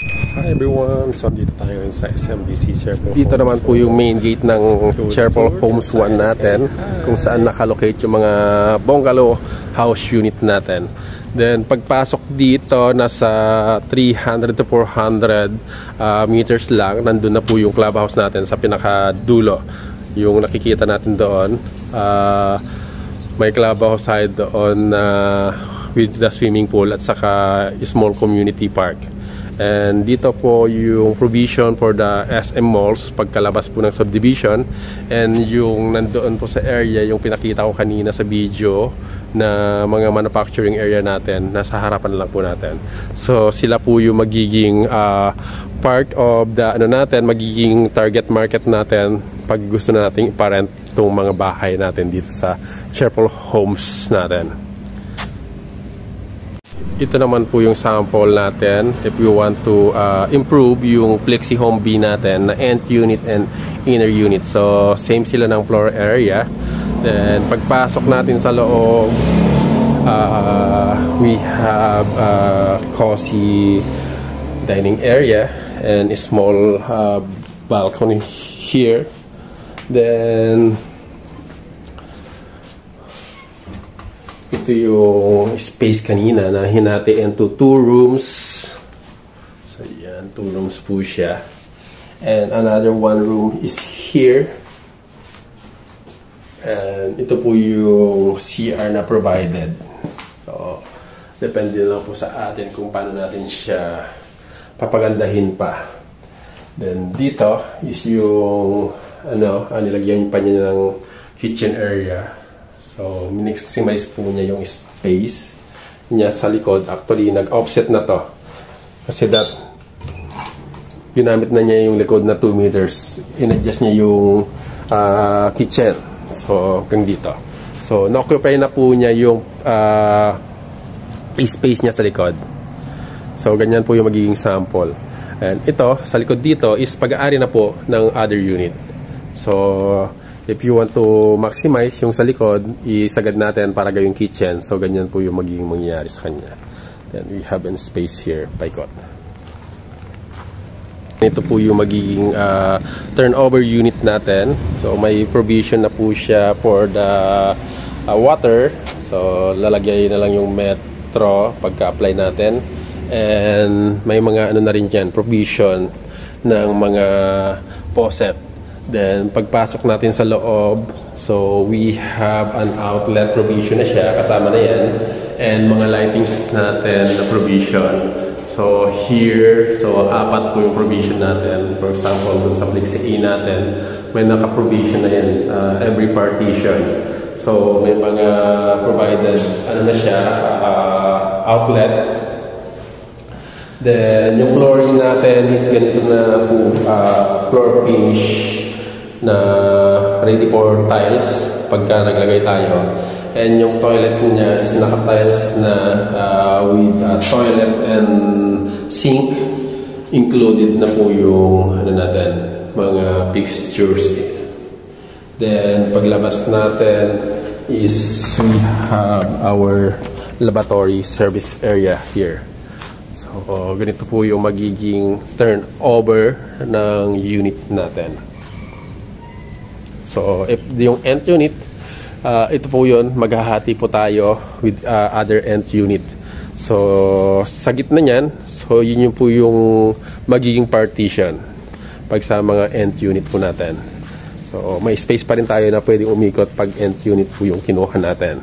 Hi everyone! So dito tayo ngayon sa SMDC Cherpol. Dito naman po yung main gate ng Cherpol Homes 1 natin, kung saan nakalocate yung mga bungalow house unit natin. Then pagpasok dito, nasa 300 to 400 meters lang, nandun na po yung clubhouse natin sa pinakadulo. Yung nakikita natin doon, may clubhouse side doon with the swimming pool at saka small community park. And dito po yung provision for the SM malls pagkalabas po ng subdivision. And yung nandoon po sa area, yung pinakita ko kanina sa video na mga manufacturing area natin, nasa harapan lang po natin. So sila po yung magiging part of the magiging target market natin pag gusto nating iparent itong mga bahay natin dito sa Cherpol Homes natin. Ito naman po yung sample natin if we want to improve yung Flexi Home B natin na end unit and inner unit. So same sila ng floor area. Then pagpasok natin sa loob, we have a cozy dining area and a small balcony here. Then ito yung space kanina na hinati into 2 rooms. So yan, 2 rooms po siya. And another 1 room is here. And ito po yung CR na provided. So depende lang po sa atin kung paano natin siya papagandahin pa. Then dito is yung nilagyan pa niya ng kitchen area. So, miniximize po niya yung space niya sa likod. Actually, nag-offset na to. Kasi ginamit na niya yung likod na 2 meters. In-adjust niya yung kitchen. So, hanggang dito. So, na-occupy na po niya yung space niya sa likod. So, ganyan po yung magiging sample. And ito, sa likod dito, is pag-aari na po ng other unit. So, if you want to maximize yung sa likod, isagad natin para gawing kitchen. So, ganyan po yung magiging mangyayari sa kanya. Then, we have a space here, paikot. Ito po yung magiging turnover unit natin. So, may provision na po siya for the water. So, lalagay na lang yung metro pagka-apply natin. And, may mga na rin dyan, provision ng mga faucet. Then, pagpasok natin sa loob, so we have an outlet provision na siya, kasama na yan. And mga lightings natin na provision. So, here, so 4 po yung provision natin. For example, dun sa Flexi A natin, may naka-provision na yan, every partition. So, may mga provided, na siya, outlet. Then, yung flooring natin is ganito na po, floor finish na ready for tiles pagka naglagay tayo. And yung toilet niya is naka-tiles na with toilet and sink. Included na po yung mga fixtures. Then paglabas natin is we have our lavatory service area here. So ganito po yung magiging turnover ng unit natin. So, if yung end unit, ito po yun, maghahati po tayo with other end unit. So, sa gitna niyan, so yun po yung magiging partition pag sa mga end unit po natin. So, may space pa rin tayo na pwedeng umikot pag end unit po yung kinuha natin.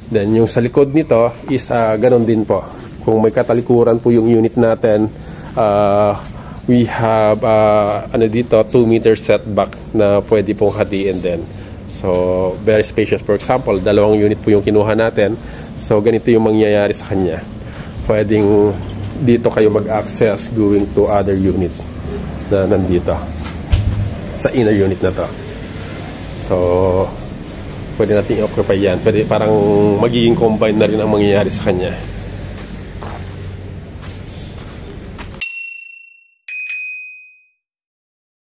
Then, yung sa likod nito is ganon din po. Kung may katalikuran po yung unit natin, we have dito 2 meter setback na pwede pong hatiin din. So very spacious. For example, 2 unit po yung kinuha natin. So ganito yung mangyayari sa kanya. Pwedeng dito kayo mag-access going to other unit na nandito sa inner unit na to. So pwede natin i-occupy yan. Pwede parang magiging combine na rin ang mangyayari sa kanya.